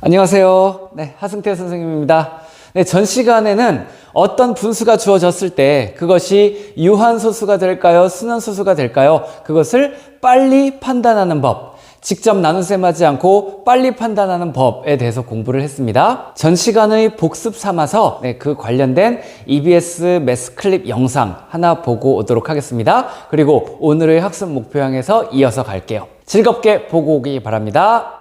안녕하세요. 네, 하승태 선생님입니다. 네, 전 시간에는 어떤 분수가 주어졌을 때 그것이 유한소수가 될까요? 순환소수가 될까요? 그것을 빨리 판단하는 법, 직접 나눗셈하지 않고 빨리 판단하는 법에 대해서 공부를 했습니다. 전 시간의 복습 삼아서 그 관련된 EBS 매스 클립 영상 하나 보고 오도록 하겠습니다. 그리고 오늘의 학습 목표 향해서 이어서 갈게요. 즐겁게 보고 오기 바랍니다.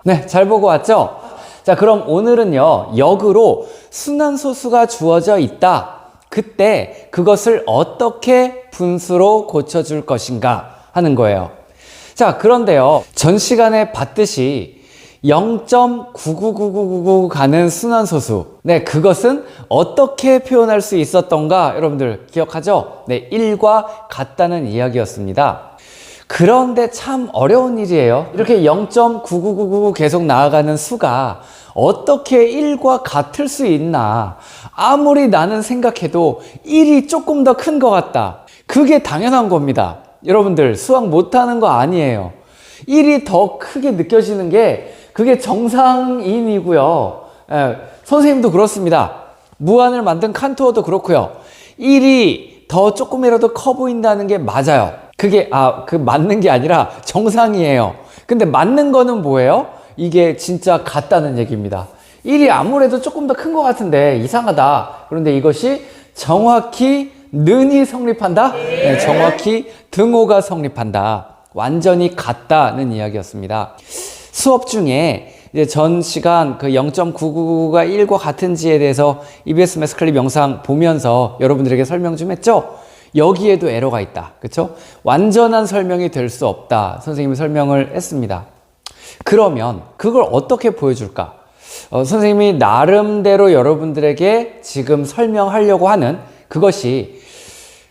네, 잘 보고 왔죠? 자, 그럼 오늘은요, 역으로 순환소수가 주어져 있다. 그때 그것을 어떻게 분수로 고쳐줄 것인가 하는 거예요. 자, 그런데요, 전 시간에 봤듯이 0.999999 가는 순환소수. 네, 그것은 어떻게 표현할 수 있었던가 여러분들 기억하죠? 네, 1과 같다는 이야기였습니다. 그런데 참 어려운 일이에요. 이렇게 0.9999 계속 나아가는 수가 어떻게 1과 같을 수 있나. 아무리 나는 생각해도 1이 조금 더 큰 것 같다. 그게 당연한 겁니다. 여러분들 수학 못하는 거 아니에요. 1이 더 크게 느껴지는 게 그게 정상인이고요. 선생님도 그렇습니다. 무한을 만든 칸토어도 그렇고요. 1이 더 조금이라도 커 보인다는 게 맞아요. 그게 맞는 게 아니라 정상이에요. 근데 맞는 거는 뭐예요? 이게 진짜 같다는 얘기입니다. 1이 아무래도 조금 더 큰 것 같은데 이상하다. 그런데 이것이 정확히 는이 성립한다? 네, 정확히 등호가 성립한다. 완전히 같다는 이야기였습니다. 수업 중에 이제 전 시간 그 0.999가 1과 같은지에 대해서 EBS 매스클립 영상 보면서 여러분들에게 설명 좀 했죠? 여기에도 에러가 있다. 그쵸? 완전한 설명이 될 수 없다. 선생님이 설명을 했습니다. 그러면 그걸 어떻게 보여줄까? 선생님이 나름대로 여러분들에게 지금 설명하려고 하는 그것이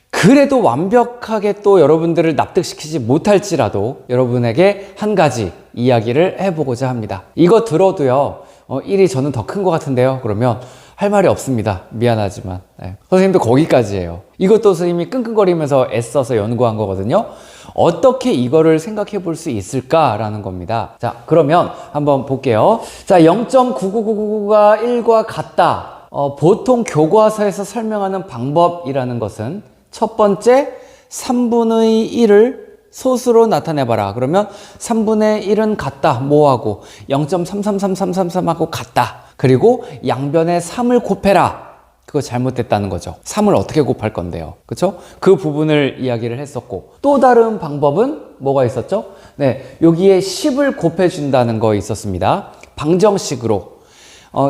그래도 완벽하게 또 여러분들을 납득시키지 못할지라도 여러분에게 한 가지 이야기를 해보고자 합니다. 이거 들어도요, 1이 저는 더 큰 것 같은데요. 그러면 할 말이 없습니다. 미안하지만. 네. 선생님도 거기까지예요. 이것도 선생님이 끙끙거리면서 애써서 연구한 거거든요. 어떻게 이거를 생각해 볼 수 있을까라는 겁니다. 자, 그러면 한번 볼게요. 자, 0.9999가 1과 같다. 보통 교과서에서 설명하는 방법이라는 것은 첫 번째, 3분의 1을 소수로 나타내봐라. 그러면 3분의 1은 같다. 뭐하고? 0.333333하고 같다. 그리고 양변에 3을 곱해라. 그거 잘못됐다는 거죠. 3을 어떻게 곱할 건데요. 그쵸? 그 부분을 이야기를 했었고, 또 다른 방법은 뭐가 있었죠? 네, 여기에 10을 곱해준다는 거 있었습니다. 방정식으로.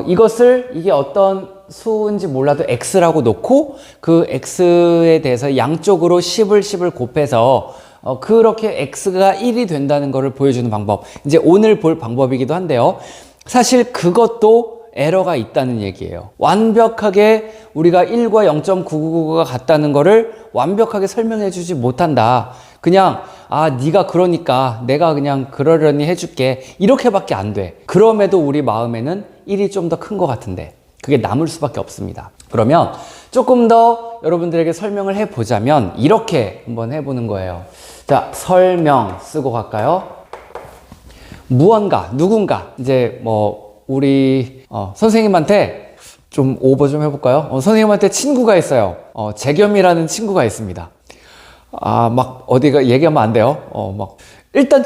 이게 어떤 수인지 몰라도 x라고 놓고 그 x에 대해서 양쪽으로 10을 곱해서 그렇게 x가 1이 된다는 것을 보여주는 방법. 이제 오늘 볼 방법이기도 한데요. 사실 그것도 에러가 있다는 얘기예요. 완벽하게 우리가 1과 0.999가 같다는 거를 완벽하게 설명해 주지 못한다. 그냥 네가 그러니까 내가 그냥 그러려니 해줄게. 이렇게밖에 안 돼. 그럼에도 우리 마음에는 1이 좀 더 큰 것 같은데 그게 남을 수밖에 없습니다. 그러면 조금 더 여러분들에게 설명을 해보자면 이렇게 한번 해보는 거예요. 자, 설명 쓰고 갈까요? 무언가, 누군가, 이제 우리 선생님한테 좀 오버 좀 해볼까요? 선생님한테 친구가 있어요. 재겸이라는 친구가 있습니다. 막 어디가 얘기하면 안 돼요. 일단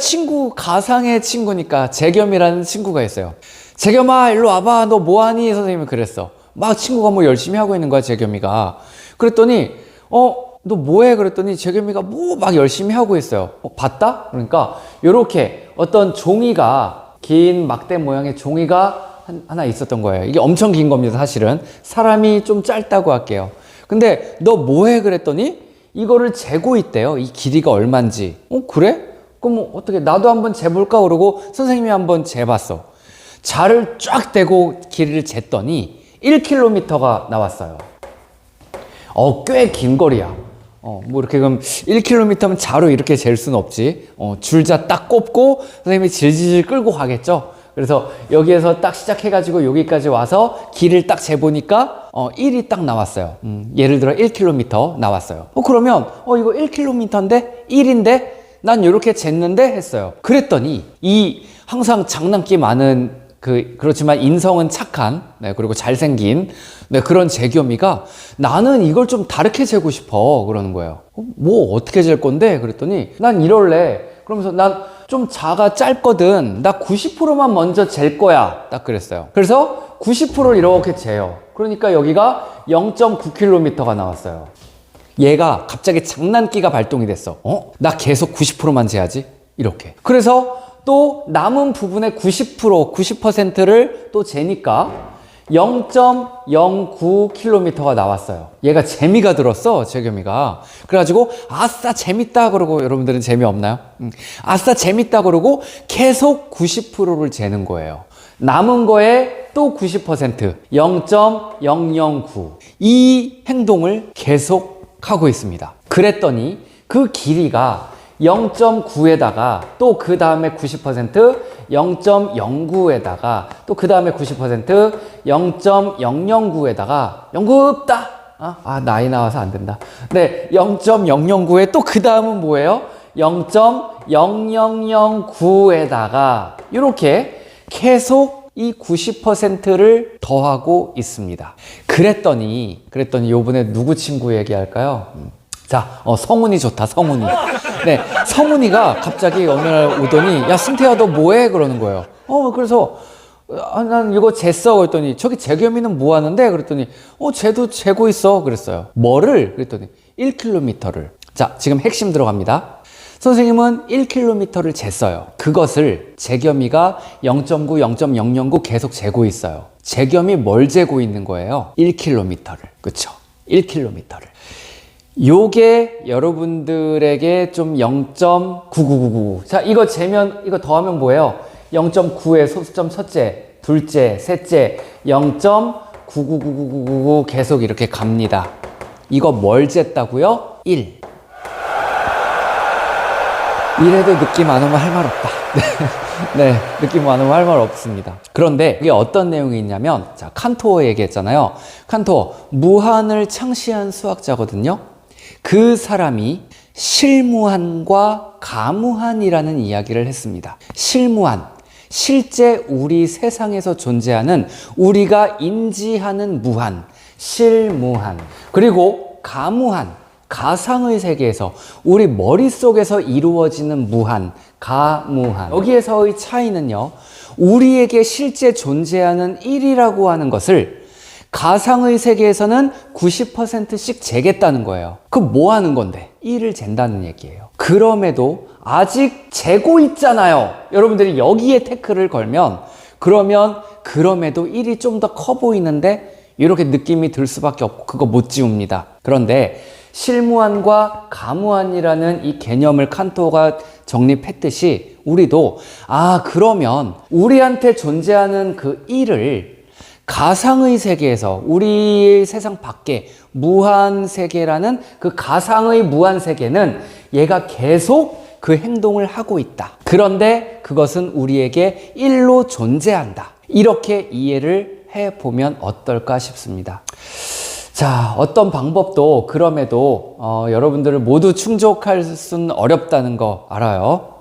가상의 친구니까 재겸이라는 친구가 있어요. 재겸아, 일로 와봐. 너 뭐하니? 선생님이 그랬어. 막 친구가 열심히 하고 있는 거야, 재겸이가. 그랬더니 너 뭐해? 그랬더니 재겸이가 막 열심히 하고 있어요. 봤다? 그러니까 요렇게 어떤 종이가, 긴 막대 모양의 종이가 하나 있었던 거예요. 이게 엄청 긴 겁니다, 사실은. 사람이 좀 짧다고 할게요. 근데 너 뭐해? 그랬더니 이거를 재고 있대요. 이 길이가 얼만지. 그래? 그럼 어떻게 나도 한번 재볼까? 그러고 선생님이 한번 재봤어. 자를 쫙 대고 길이를 쟀더니 1km가 나왔어요. 꽤 긴 거리야. 이렇게 그럼 1km면 자로 이렇게 잴 수는 없지. 줄자 딱 꼽고 선생님이 질질 끌고 가겠죠. 그래서 여기에서 딱 시작해가지고 여기까지 와서 길을 딱 재보니까 1이 딱 나왔어요. 예를 들어 1km 나왔어요. 그러면 이거 1km인데 1인데 난 이렇게 쟀는데 했어요. 그랬더니 이 항상 장난기 많은 그렇지만 인성은 착한, 네, 그리고 잘생긴, 네, 그런 재겸이가 나는 이걸 좀 다르게 재고 싶어. 그러는 거예요. 어떻게 잴 건데? 그랬더니 난 이럴래. 그러면서 난 좀 자가 짧거든. 나 90%만 먼저 잴 거야. 딱 그랬어요. 그래서 90%를 이렇게 재요. 그러니까 여기가 0.9km가 나왔어요. 얘가 갑자기 장난기가 발동이 됐어. 나 계속 90%만 재야지. 이렇게. 그래서 또 남은 부분의 90%를 또 재니까 0.09km가 나왔어요. 얘가 재미가 들었어, 재겸이가. 그래가지고 아싸 재밌다 그러고, 여러분들은 재미없나요? 아싸 재밌다 그러고 계속 90%를 재는 거예요. 남은 거에 또 90%, 0.009. 이 행동을 계속 하고 있습니다. 그랬더니 그 길이가 0.9에다가 또 그 다음에 90%, 0.09에다가 또 그 다음에 90%, 0.009에다가 연급다. 나이 나와서 안 된다. 네, 0.009에 또 그 다음은 뭐예요? 0.0009에다가 이렇게 계속 이 90%를 더하고 있습니다. 그랬더니 요번에 누구 친구 얘기할까요? 자, 성훈이 좋다, 성훈이. 네, 성훈이가 갑자기 어느 날 오더니, 야, 승태야, 너 뭐해? 그러는 거예요. 그래서, 난 이거 쟀어. 그랬더니, 저기 재겸이는 뭐 하는데? 그랬더니, 쟤도 재고 있어. 그랬어요. 뭐를? 그랬더니, 1km를. 자, 지금 핵심 들어갑니다. 선생님은 1km를 쟀어요. 그것을 재겸이가 0.9, 0.009 계속 재고 있어요. 재겸이 뭘 재고 있는 거예요? 1km를. 그쵸? 1km를. 요게 여러분들에게 좀 0.9999. 자, 이거 재면, 이거 더하면 뭐예요? 0.9에 소수점 첫째, 둘째, 셋째, 0.999999 계속 이렇게 갑니다. 이거 뭘 쟀다고요? 1. 이래도 느낌 안 오면 할 말 없다. 네, 느낌 안 오면 할 말 없습니다. 그런데 이게 어떤 내용이 있냐면, 자, 칸토어 얘기했잖아요. 칸토어, 무한을 창시한 수학자거든요. 그 사람이 실무한과 가무한이라는 이야기를 했습니다. 실무한, 실제 우리 세상에서 존재하는 우리가 인지하는 무한, 실무한. 그리고 가무한, 가상의 세계에서 우리 머릿속에서 이루어지는 무한, 가무한. 여기에서의 차이는요, 우리에게 실제 존재하는 1이라고 하는 것을 가상의 세계에서는 90%씩 재겠다는 거예요. 그럼 뭐 하는 건데? 1을 잰다는 얘기예요. 그럼에도 아직 재고 있잖아요. 여러분들이 여기에 태클을 걸면, 그럼에도 1이 좀 더 커 보이는데 이렇게 느낌이 들 수밖에 없고, 그거 못 지웁니다. 그런데 실무한과 가무한이라는 이 개념을 칸토가 정립했듯이 우리도, 그러면 우리한테 존재하는 그 1을 가상의 세계에서, 우리 세상 밖에 무한 세계라는 그 가상의 무한 세계는 얘가 계속 그 행동을 하고 있다. 그런데 그것은 우리에게 1로 존재한다. 이렇게 이해를 해보면 어떨까 싶습니다. 자, 어떤 방법도 그럼에도 여러분들을 모두 충족할 수는 어렵다는 거 알아요.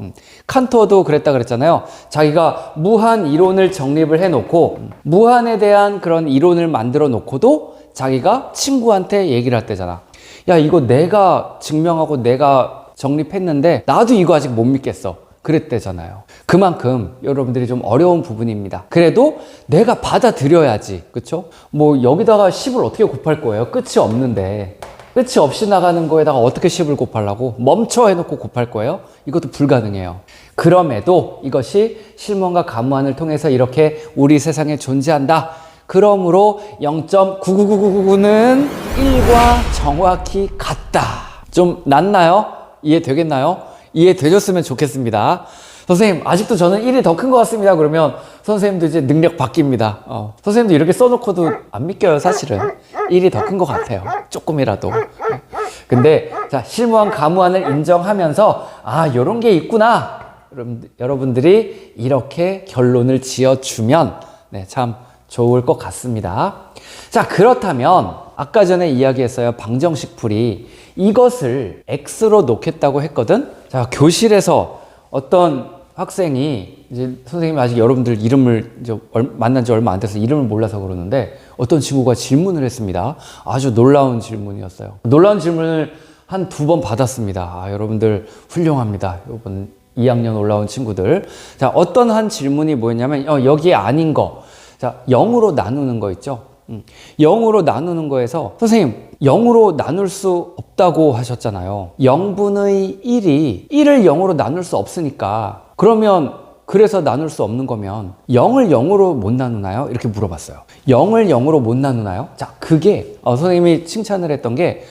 칸토도 그랬다 그랬잖아요. 자기가 무한 이론을 정립을 해놓고, 무한에 대한 그런 이론을 만들어 놓고도 자기가 친구한테 얘기를 할 때잖아. 야, 이거 내가 증명하고 내가 정립했는데 나도 이거 아직 못 믿겠어. 그랬대잖아요. 그만큼 여러분들이 좀 어려운 부분입니다. 그래도 내가 받아들여야지. 그쵸? 뭐 여기다가 10을 어떻게 곱할 거예요? 끝이 없는데. 끝이 없이 나가는 거에다가 어떻게 10을 곱하려고? 멈춰 해놓고 곱할 거예요? 이것도 불가능해요. 그럼에도 이것이 실무한과 가무한을 통해서 이렇게 우리 세상에 존재한다. 그러므로 0.99999는 1과 정확히 같다. 좀 낫나요? 이해되겠나요? 이해되셨으면 좋겠습니다. 선생님, 아직도 저는 1이 더 큰 것 같습니다. 그러면 선생님도 이제 능력 바뀝니다. 선생님도 이렇게 써놓고도 안 믿겨요, 사실은. 1이 더 큰 것 같아요. 조금이라도. 근데, 자, 실무한, 가무한을 인정하면서, 요런 게 있구나. 여러분들이 이렇게 결론을 지어주면, 네, 참 좋을 것 같습니다. 자, 그렇다면, 아까 전에 이야기했어요. 방정식 풀이. 이것을 X로 놓겠다고 했거든? 자, 교실에서 어떤 학생이, 이제 선생님이 아직 여러분들 이름을 이제 만난 지 얼마 안 돼서 이름을 몰라서 그러는데, 어떤 친구가 질문을 했습니다. 아주 놀라운 질문이었어요. 놀라운 질문을 한 2번 받았습니다. 여러분들 훌륭합니다. 이번 2학년 올라온 친구들. 자, 어떤 한 질문이 뭐였냐면, 여기에 아닌 거. 자, 0으로 나누는 거 있죠? 0으로 나누는 거에서, 선생님, 0으로 나눌 수 없다고 하셨잖아요. 0분의 1이 1을 0으로 나눌 수 없으니까, 그러면 그래서 나눌 수 없는 거면 0을 0으로 못 나누나요? 이렇게 물어봤어요. 0을 0으로 못 나누나요? 자, 그게 선생님이 칭찬을 했던 게,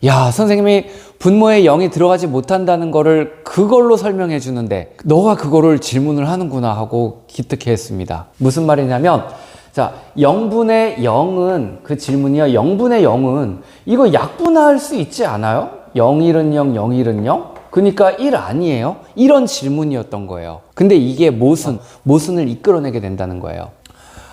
야, 선생님이 분모에 0이 들어가지 못한다는 거를 그걸로 설명해 주는데 너가 그거를 질문을 하는구나 하고 기특해 했습니다. 무슨 말이냐면, 자, 0분의 0은, 그 질문이요, 0분의 0은 이거 약분할 수 있지 않아요? 0일은 0, 0일은 0? 그러니까 1 아니에요? 이런 질문이었던 거예요. 근데 이게 모순을 이끌어내게 된다는 거예요.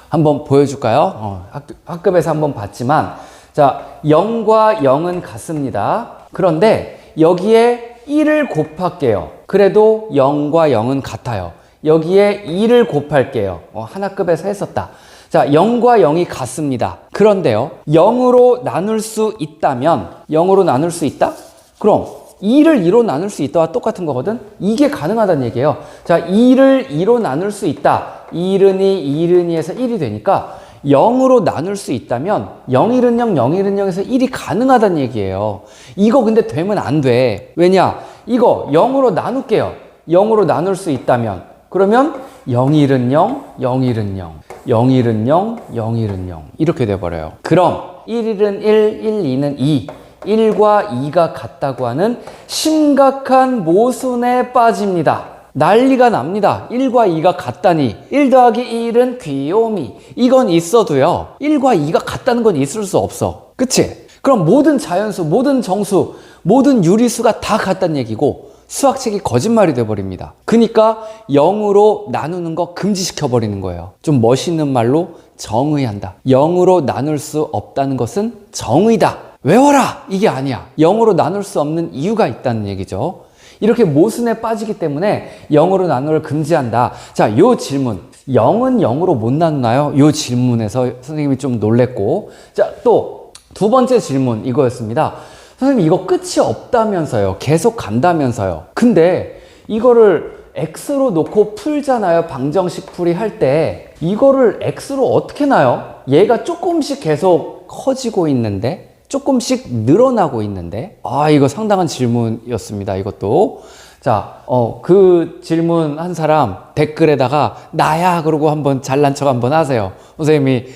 한번 보여줄까요? 학급에서 한번 봤지만, 자, 0과 0은 같습니다. 그런데 여기에 1을 곱할게요. 그래도 0과 0은 같아요. 여기에 2를 곱할게요. 하나급에서 했었다. 자, 0과 0이 같습니다. 그런데요, 0으로 나눌 수 있다면, 0으로 나눌 수 있다? 그럼 2를 2로 나눌 수 있다와 똑같은 거거든? 이게 가능하다는 얘기예요. 자, 2를 2로 나눌 수 있다. 2는 2, 2는 2에서 1이 되니까 0으로 나눌 수 있다면 0일은 0, 0일은 0에서 1이 가능하다는 얘기예요. 이거 근데 되면 안 돼. 왜냐? 이거 0으로 나눌게요. 0으로 나눌 수 있다면. 그러면 0일은 0, 0일은 0, 0일은 0, 0일은 0 이렇게 돼버려요. 그럼 1일은 1, 1, 2는 2, 1과 2가 같다고 하는 심각한 모순에 빠집니다. 난리가 납니다. 1과 2가 같다니. 1 더하기 1은 귀요미. 이건 있어도요, 1과 2가 같다는 건 있을 수 없어. 그치? 그럼 모든 자연수, 모든 정수, 모든 유리수가 다 같다는 얘기고 수학책이 거짓말이 돼버립니다. 그러니까 0으로 나누는 거 금지시켜버리는 거예요. 좀 멋있는 말로 정의한다. 0으로 나눌 수 없다는 것은 정의다. 외워라! 이게 아니야. 0으로 나눌 수 없는 이유가 있다는 얘기죠. 이렇게 모순에 빠지기 때문에 0으로 나누를 금지한다. 자, 요 질문. 0은 0으로 못 나누나요? 요 질문에서 선생님이 좀 놀랬고. 자, 또 두 번째 질문 이거였습니다. 선생님, 이거 끝이 없다면서요. 계속 간다면서요. 근데 이거를 x로 놓고 풀잖아요. 방정식 풀이 할 때. 이거를 x로 어떻게 놔요? 얘가 조금씩 계속 커지고 있는데, 조금씩 늘어나고 있는데, 이거 상당한 질문이었습니다. 이것도. 자, 그 질문 한 사람 댓글에다가 나야 그러고 한번 잘난 척 한번 하세요. 선생님이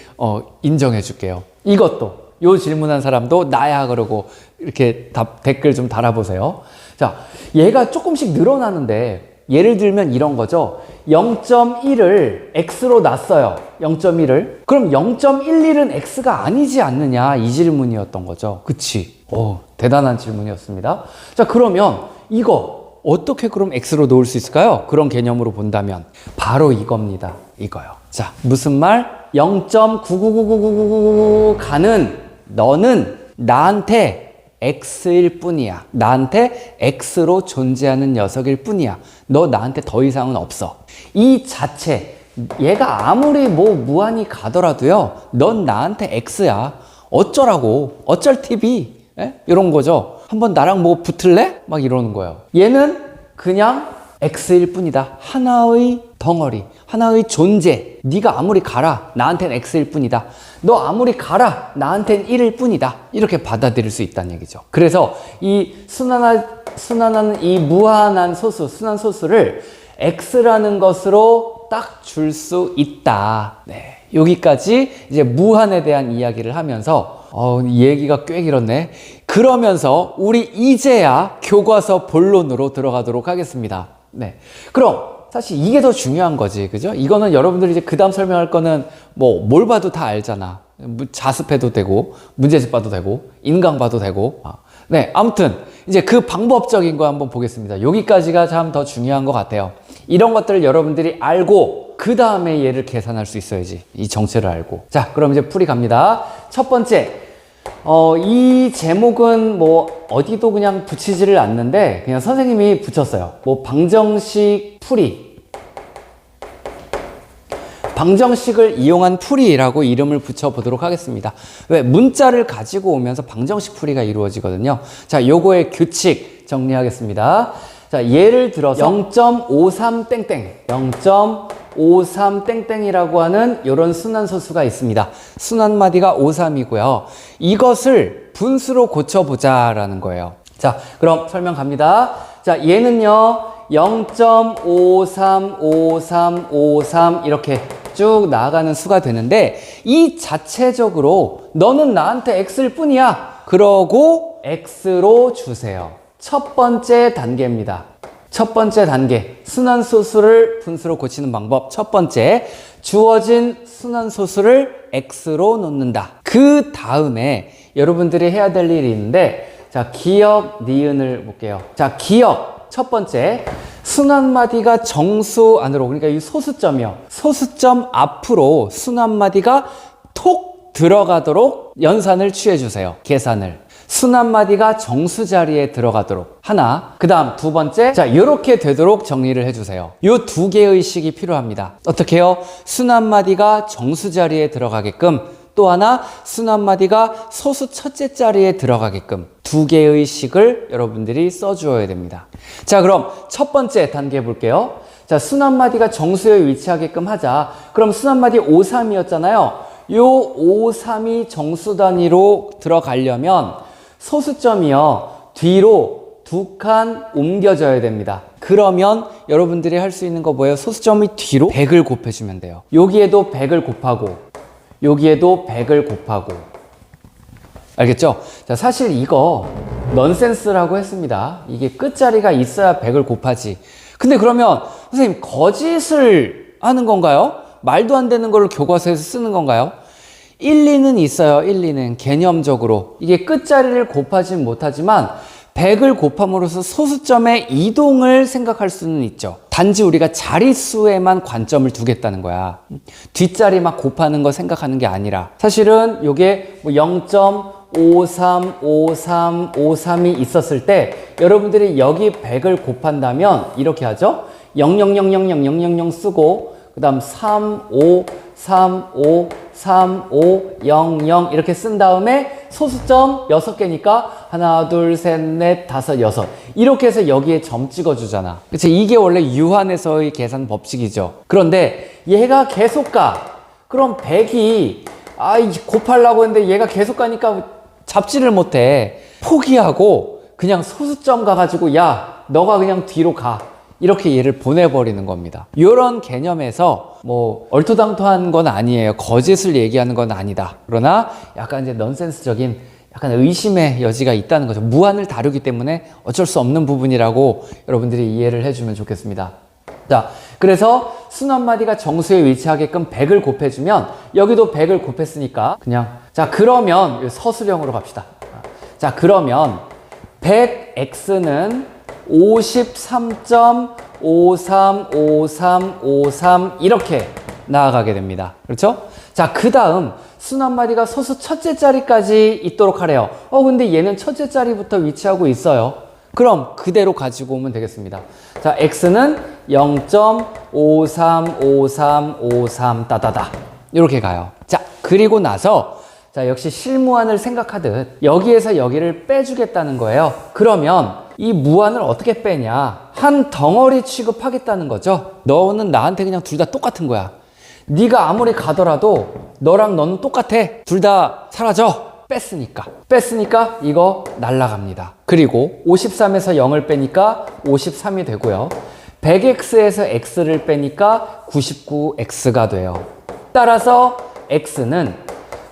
인정해 줄게요. 이것도 요 질문한 사람도 나야 그러고 이렇게 댓글 좀 달아보세요. 자, 얘가 조금씩 늘어나는데, 예를 들면 이런 거죠. 0.1을 x로 놨어요. 0.1을. 그럼 0.11은 x가 아니지 않느냐, 이 질문이었던 거죠. 그치? 대단한 질문이었습니다. 자, 그러면 이거 어떻게 그럼 x로 놓을 수 있을까요? 그런 개념으로 본다면 바로 이겁니다. 이거요. 자, 무슨 말? 0.9999999 가는 너는 나한테 x일 뿐이야. 나한테 x로 존재하는 녀석일 뿐이야. 너 나한테 더 이상은 없어. 이 자체, 얘가 아무리 무한히 가더라도요, 넌 나한테 x야. 어쩌라고? 어쩔 TV? 이런 거죠. 한번 나랑 뭐 붙을래? 막 이러는 거예요. 얘는 그냥 x일 뿐이다. 하나의 덩어리, 하나의 존재. 네가 아무리 가라, 나한텐 x일 뿐이다. 너 아무리 가라, 나한텐 1일 뿐이다. 이렇게 받아들일 수 있다는 얘기죠. 그래서 이 순환하는 이 무한한 소수, 순환 소수를 x라는 것으로 딱 줄 수 있다. 네, 여기까지 이제 무한에 대한 이야기를 하면서 이 얘기가 꽤 길었네. 그러면서 우리 이제야 교과서 본론으로 들어가도록 하겠습니다. 네, 그럼 사실 이게 더 중요한 거지, 그죠? 이거는 여러분들이 이제 그 다음 설명할 거는 뭘 봐도 다 알잖아. 자습해도 되고, 문제집 봐도 되고, 인강 봐도 되고. 네, 아무튼 이제 그 방법적인 거 한번 보겠습니다. 여기까지가 참 더 중요한 것 같아요. 이런 것들을 여러분들이 알고 그 다음에 얘를 계산할 수 있어야지. 이 정체를 알고. 자, 그럼 이제 풀이 갑니다. 첫 번째, 이 제목은 어디도 그냥 붙이지를 않는데 그냥 선생님이 붙였어요. 방정식 풀이. 방정식을 이용한 풀이라고 이름을 붙여보도록 하겠습니다. 왜? 문자를 가지고 오면서 방정식 풀이가 이루어지거든요. 자, 요거의 규칙 정리하겠습니다. 자, 예를 들어서 0.53땡땡, 0.53땡땡이라고 하는 이런 순환소수가 있습니다. 순환마디가 53이고요. 이것을 분수로 고쳐보자라는 거예요. 자, 그럼 설명 갑니다. 자, 얘는요, 0.535353 이렇게 쭉 나아가는 수가 되는데 이 자체적으로 너는 나한테 x일 뿐이야. 그러고 x로 주세요. 첫 번째 단계입니다. 첫 번째 단계, 순환소수를 분수로 고치는 방법. 첫 번째, 주어진 순환소수를 x로 놓는다. 그 다음에 여러분들이 해야 될 일이 있는데, 자, 기억, 니은을 볼게요. 자, 기억. 첫 번째, 순환마디가 정수 안으로, 그러니까 이 소수점이요. 소수점 앞으로 순환마디가 톡 들어가도록 연산을 취해주세요. 계산을. 순환마디가 정수 자리에 들어가도록 하나. 그 다음 두 번째, 자, 이렇게 되도록 정리를 해주세요. 요 두 개의 식이 필요합니다. 어떻게 해요? 순환마디가 정수 자리에 들어가게끔, 또 하나 순환마디가 소수 첫째 자리에 들어가게끔 두 개의 식을 여러분들이 써주어야 됩니다. 자, 그럼 첫 번째 단계 볼게요. 자, 순환마디가 정수에 위치하게끔 하자. 그럼 순환마디 5, 3이었잖아요. 요 5, 3이 정수 단위로 들어가려면 소수점이요, 뒤로 두 칸 옮겨져야 됩니다. 그러면 여러분들이 할 수 있는 거 뭐예요? 소수점이 뒤로 100을 곱해주면 돼요. 여기에도 100을 곱하고, 여기에도 100을 곱하고. 알겠죠? 자, 사실 이거 넌센스라고 했습니다. 이게 끝자리가 있어야 100을 곱하지. 근데 그러면 선생님 거짓을 하는 건가요? 말도 안 되는 거를 교과서에서 쓰는 건가요? 일리는 있어요. 일리는 개념적으로 이게 끝자리를 곱하진 못하지만 100을 곱함으로써 소수점의 이동을 생각할 수는 있죠. 단지 우리가 자릿수에만 관점을 두겠다는 거야. 뒷자리 막 곱하는 거 생각하는 게 아니라, 사실은 요게 뭐 0.535353이 있었을 때 여러분들이 여기 100을 곱한다면 이렇게 하죠. 000000000 쓰고 그 다음 35353500 이렇게 쓴 다음에 소수점 6개니까 하나, 둘, 셋, 넷, 다섯, 여섯 이렇게 해서 여기에 점 찍어주잖아. 그치? 이게 원래 유한에서의 계산 법칙이죠. 그런데 얘가 계속 가. 그럼 100이 곱하려고 했는데 얘가 계속 가니까 잡지를 못해. 포기하고 그냥 소수점 가가지고 야, 너가 그냥 뒤로 가. 이렇게 얘를 보내버리는 겁니다. 이런 개념에서 뭐 얼토당토한 건 아니에요. 거짓을 얘기하는 건 아니다. 그러나 약간 이제 넌센스적인 약간 의심의 여지가 있다는 거죠. 무한을 다루기 때문에 어쩔 수 없는 부분이라고 여러분들이 이해를 해주면 좋겠습니다. 자, 그래서 순환마디가 정수에 위치하게끔 100을 곱해주면 여기도 100을 곱했으니까 그냥, 자, 그러면 서술형으로 갑시다. 자, 그러면 100x는 53.535353 이렇게 나아가게 됩니다. 그렇죠? 자, 그 다음 순환마디가 소수 첫째 자리까지 있도록 하래요. 근데 얘는 첫째 자리부터 위치하고 있어요. 그럼 그대로 가지고 오면 되겠습니다. 자, x는 0.535353 따다다 이렇게 가요. 자, 그리고 나서 자, 역시 실무안을 생각하듯 여기에서 여기를 빼주겠다는 거예요. 그러면 이 무한을 어떻게 빼냐? 한 덩어리 취급하겠다는 거죠. 너는 나한테 그냥 둘 다 똑같은 거야. 네가 아무리 가더라도 너랑 너는 똑같아. 둘 다 사라져. 뺐으니까 이거 날라갑니다. 그리고 53에서 0을 빼니까 53이 되고요. 100x에서 x를 빼니까 99x가 돼요. 따라서 x는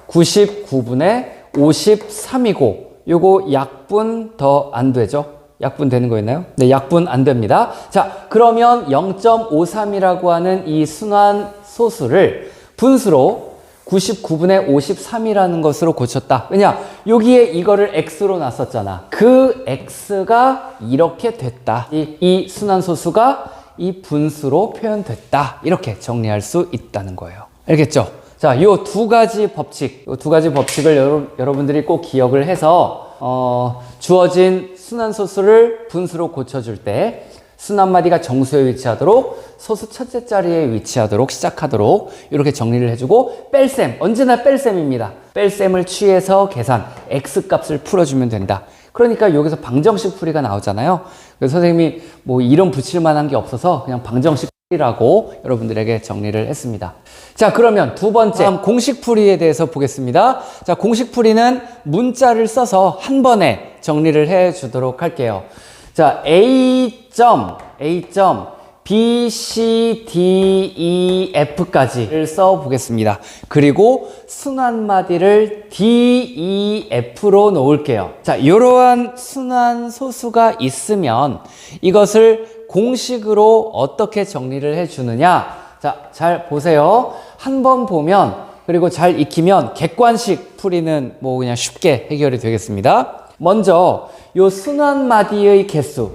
99분의 53이고 요거 약분 더 안 되죠? 약분 되는 거였나요? 네, 약분 안 됩니다. 자, 그러면 0.53이라고 하는 이 순환 소수를 분수로 99분의 53이라는 것으로 고쳤다. 왜냐? 여기에 이거를 x로 놨었잖아. 그 x가 이렇게 됐다. 이 순환 소수가 이 분수로 표현됐다. 이렇게 정리할 수 있다는 거예요. 알겠죠? 자, 요 두 가지 법칙을 여러분들이 꼭 기억을 해서 주어진 순환소수를 분수로 고쳐줄 때 순환마디가 정수에 위치하도록 소수 첫째 자리에 위치하도록 시작하도록 이렇게 정리를 해주고 뺄셈, 언제나 뺄셈입니다. 뺄셈을 취해서 계산, x값을 풀어주면 된다. 그러니까 여기서 방정식 풀이가 나오잖아요. 그래서 선생님이 뭐 이름 붙일 만한 게 없어서 그냥 방정식 풀이라고 여러분들에게 정리를 했습니다. 자, 그러면 두 번째 공식 풀이에 대해서 보겠습니다. 자, 공식 풀이는 문자를 써서 한 번에 정리를 해 주도록 할게요. 자, A 점 B, C, D, E, F까지를 써보겠습니다. 그리고 순환마디를 D, E, F로 놓을게요. 자, 이러한 순환 소수가 있으면 이것을 공식으로 어떻게 정리를 해주느냐? 자, 잘 보세요. 한 번 보면 그리고 잘 익히면 객관식 풀이는 뭐 그냥 쉽게 해결이 되겠습니다. 먼저 요 순환마디의 개수.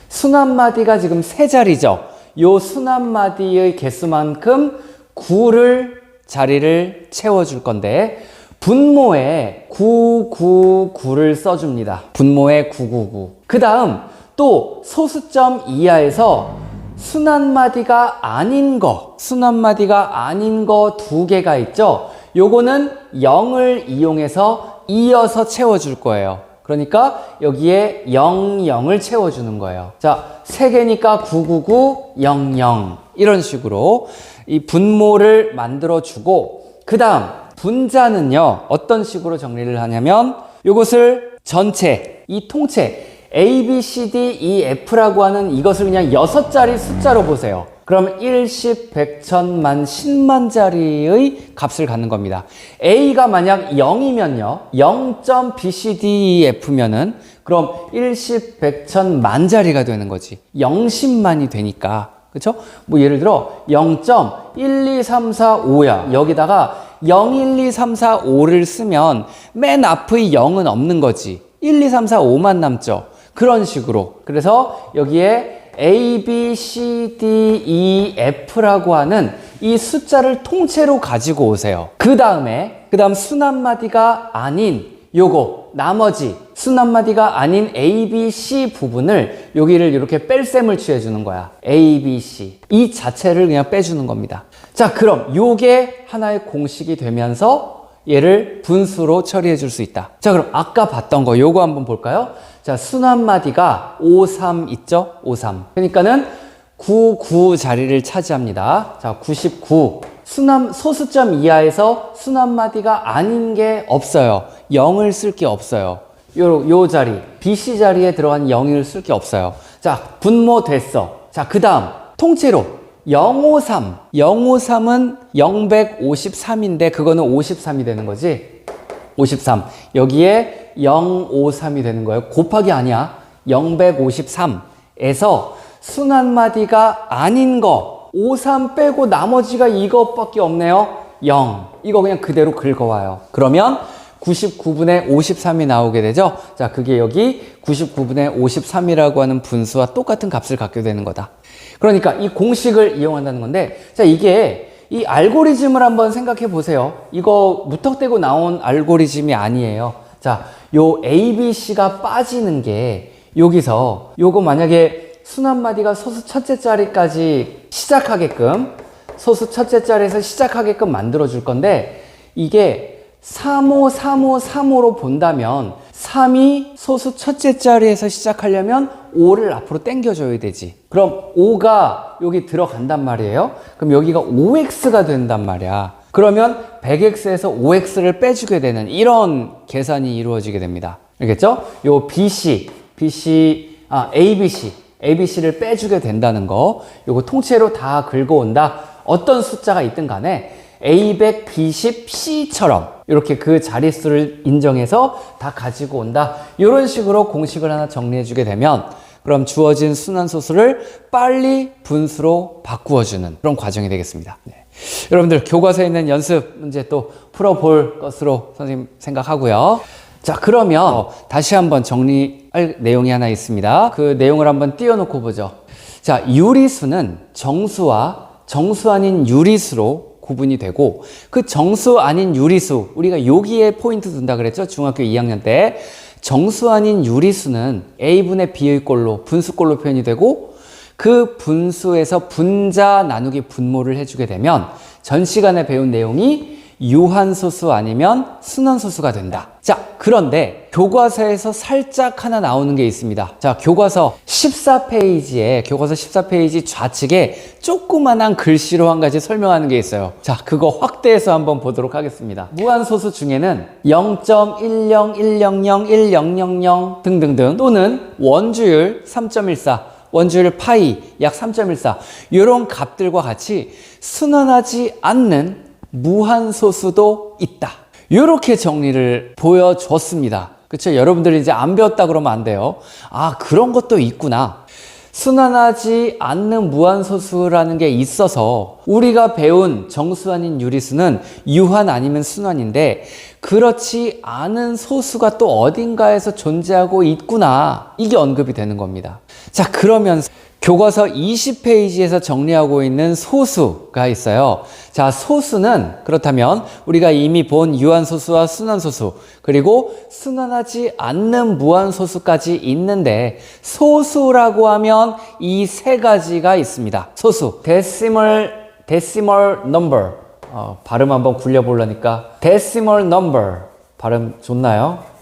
순환마디가 지금 3자리죠. 요 순환마디의 개수만큼 9를 자리를 채워줄 건데 분모에 999를 써줍니다. 분모에 999. 그 다음 또 소수점 이하에서 순환마디가 아닌 거 2개가 있죠. 요거는 0을 이용해서 이어서 채워줄 거예요. 그러니까 여기에 00을 채워주는 거예요. 자, 3개니까 999, 00 이런 식으로 이 분모를 만들어주고 그 다음 분자는요 어떤 식으로 정리를 하냐면 요것을 전체, 이 통째 A, B, C, D, E, F라고 하는 이것을 그냥 6자리 숫자로 보세요. 그럼 1, 10, 100, 1000만, 10만짜리의 값을 갖는 겁니다. A가 만약 0이면요. 0.BCDEF면은 그럼 1, 10, 100, 1000만짜리가 되는 거지. 0,10만이 되니까. 그쵸? 뭐 예를 들어 0.12345야. 여기다가 0, 1, 2, 3, 4, 5를 쓰면 맨 앞의 0은 없는 거지. 1, 2, 3, 4, 5만 남죠. 그런 식으로. 그래서 여기에 A, B, C, D, E, F라고 하는 이 숫자를 통째로 가지고 오세요. 그 다음 순환마디가 아닌 요거 나머지 순환마디가 아닌 A, B, C 부분을 여기를 이렇게 뺄셈을 취해주는 거야. A, B, C 이 자체를 그냥 빼주는 겁니다. 자, 그럼 요게 하나의 공식이 되면서 얘를 분수로 처리해 줄 수 있다. 자, 그럼 아까 봤던 거 요거 한번 볼까요? 자, 순환마디가 53 있죠? 53. 그러니까는 99 자리를 차지합니다. 자, 99. 소수점 이하에서 순환마디가 아닌 게 없어요. 0을 쓸 게 없어요. 요 자리, BC 자리에 들어간 0을 쓸 게 없어요. 자, 분모 됐어. 자, 그 다음 통째로 053. 053은 053인데 그거는 53이 되는 거지. 53. 여기에 053이 되는 거예요. 곱하기 아니야. 053에서 순환마디가 아닌 거 53 빼고 나머지가 이것밖에 없네요. 0. 이거 그냥 그대로 긁어와요. 그러면 99분의 53이 나오게 되죠. 자, 그게 여기 99분의 53이라고 하는 분수와 똑같은 값을 갖게 되는 거다. 그러니까 이 공식을 이용한다는 건데, 자, 이게 이 알고리즘을 한번 생각해 보세요. 이거 무턱대고 나온 알고리즘이 아니에요. 자, 요 A, B, C가 빠지는 게 여기서 요거 만약에 순환마디가 소수 첫째 자리까지 시작하게끔 소수 첫째 자리에서 시작하게끔 만들어 줄 건데 이게 3호, 3호, 3호로 본다면 3이 소수 첫째 자리에서 시작하려면 5를 앞으로 당겨줘야 되지. 그럼 5가 여기 들어간단 말이에요. 그럼 여기가 5x가 된단 말이야. 그러면 100x에서 5x를 빼주게 되는 이런 계산이 이루어지게 됩니다. 알겠죠? 요 ABC를 빼주게 된다는 거. 요거 통째로 다 긁어온다. 어떤 숫자가 있든 간에 A100, B10, C처럼 이렇게 그 자릿수를 인정해서 다 가지고 온다. 이런 식으로 공식을 하나 정리해 주게 되면 그럼 주어진 순환소수를 빨리 분수로 바꾸어주는 그런 과정이 되겠습니다. 네. 여러분들 교과서에 있는 연습 문제 또 풀어볼 것으로 선생님 생각하고요. 자, 그러면 다시 한번 정리할 내용이 하나 있습니다. 그 내용을 한번 띄워놓고 보죠. 자, 유리수는 정수와 정수 아닌 유리수로 구분이 되고 그 정수 아닌 유리수, 우리가 여기에 포인트 둔다 그랬죠? 중학교 2학년 때. 정수 아닌 유리수는 A분의 B의 꼴로 분수꼴로 표현이 되고 그 분수에서 분자 나누기 분모를 해주게 되면 전 시간에 배운 내용이 유한소수 아니면 순환소수가 된다. 자, 그런데 교과서에서 살짝 하나 나오는 게 있습니다. 자, 교과서 14페이지 좌측에 조그만한 글씨로 한 가지 설명하는 게 있어요. 자, 그거 확대해서 한번 보도록 하겠습니다. 무한소수 중에는 0.10100, 1000 등등등 또는 원주율 3.14, 원주율 파이 약 3.14 이런 값들과 같이 순환하지 않는 무한소수도 있다. 이렇게 정리를 보여줬습니다. 그쵸? 여러분들이 이제 안 배웠다 그러면 안 돼요. 아, 그런 것도 있구나. 순환하지 않는 무한소수라는 게 있어서 우리가 배운 정수 아닌 유리수는 유한 아니면 순환인데 그렇지 않은 소수가 또 어딘가에서 존재하고 있구나. 이게 언급이 되는 겁니다. 자, 그러면 교과서 20페이지에서 정리하고 있는 소수가 있어요. 자, 소수는 그렇다면 우리가 이미 본 유한소수와 순환소수 그리고 순환하지 않는 무한소수까지 있는데 소수라고 하면 이 세 가지가 있습니다. 소수, decimal number 발음 한번 굴려보려니까 decimal number 발음 좋나요?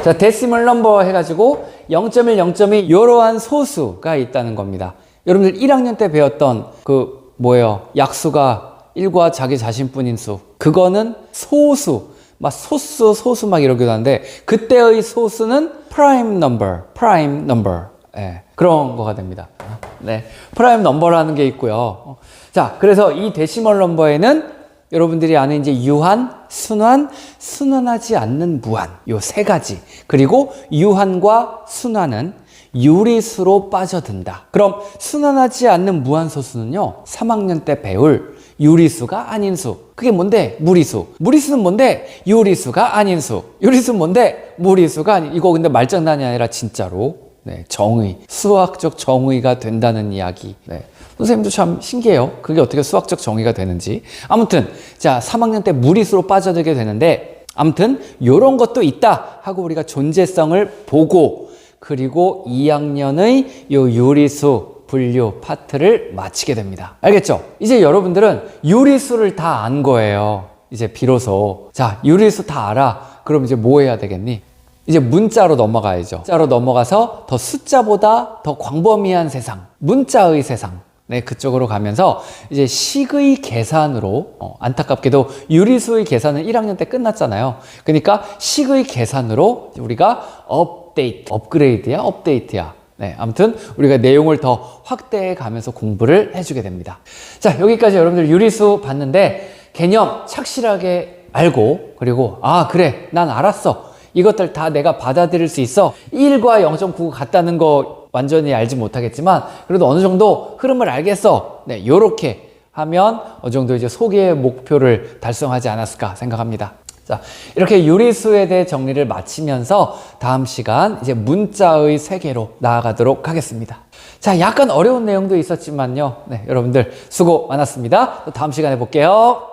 자, 데시멀 넘버 해가지고 0.1, 0.2 이러한 소수가 있다는 겁니다. 여러분들 1학년 때 배웠던 그 뭐예요? 약수가 1과 자기 자신뿐인 수. 그거는 소수. 막 소수 막 이러기도 하는데 그때의 소수는 프라임 넘버. 예, 그런 거가 됩니다. 네, 프라임 넘버라는 게 있고요. 자, 그래서 이 데시멀 넘버에는 여러분들이 아는 이제 유한, 순환, 순환하지 않는 무한 요 세 가지 그리고 유한과 순환은 유리수로 빠져든다. 그럼 순환하지 않는 무한소수는요 3학년 때 배울 유리수가 아닌 수. 그게 뭔데? 무리수. 무리수는 뭔데? 유리수가 아닌 수. 유리수는 뭔데? 무리수가 아닌. 이거 근데 말장난이 아니라 진짜로 네, 정의, 수학적 정의가 된다는 이야기. 네. 선생님도 참 신기해요. 그게 어떻게 수학적 정의가 되는지. 아무튼 자 3학년 때 무리수로 빠져들게 되는데 아무튼 요런 것도 있다 하고 우리가 존재성을 보고 그리고 2학년의 요 유리수 분류 파트를 마치게 됩니다. 알겠죠? 이제 여러분들은 유리수를 다 안 거예요. 이제 비로소 자 유리수 다 알아. 그럼 이제 뭐 해야 되겠니? 이제 문자로 넘어가야죠. 문자로 넘어가서 더 숫자보다 더 광범위한 세상, 문자의 세상. 네, 그쪽으로 가면서 이제 식의 계산으로 안타깝게도 유리수의 계산은 1학년 때 끝났잖아요. 그러니까 식의 계산으로 우리가 업데이트야. 네, 아무튼 우리가 내용을 더 확대해 가면서 공부를 해주게 됩니다. 자, 여기까지 여러분들 유리수 봤는데 개념 착실하게 알고 그리고 아 그래 난 알았어. 이것들 다 내가 받아들일 수 있어. 1과 0.9 같다는 거 완전히 알지 못하겠지만 그래도 어느 정도 흐름을 알겠어. 네, 요렇게 하면 어느 정도 이제 소개의 목표를 달성하지 않았을까 생각합니다. 자, 이렇게 유리수에 대해 정리를 마치면서 다음 시간 이제 문자의 세계로 나아가도록 하겠습니다. 자, 약간 어려운 내용도 있었지만요. 네, 여러분들 수고 많았습니다. 또 다음 시간에 볼게요.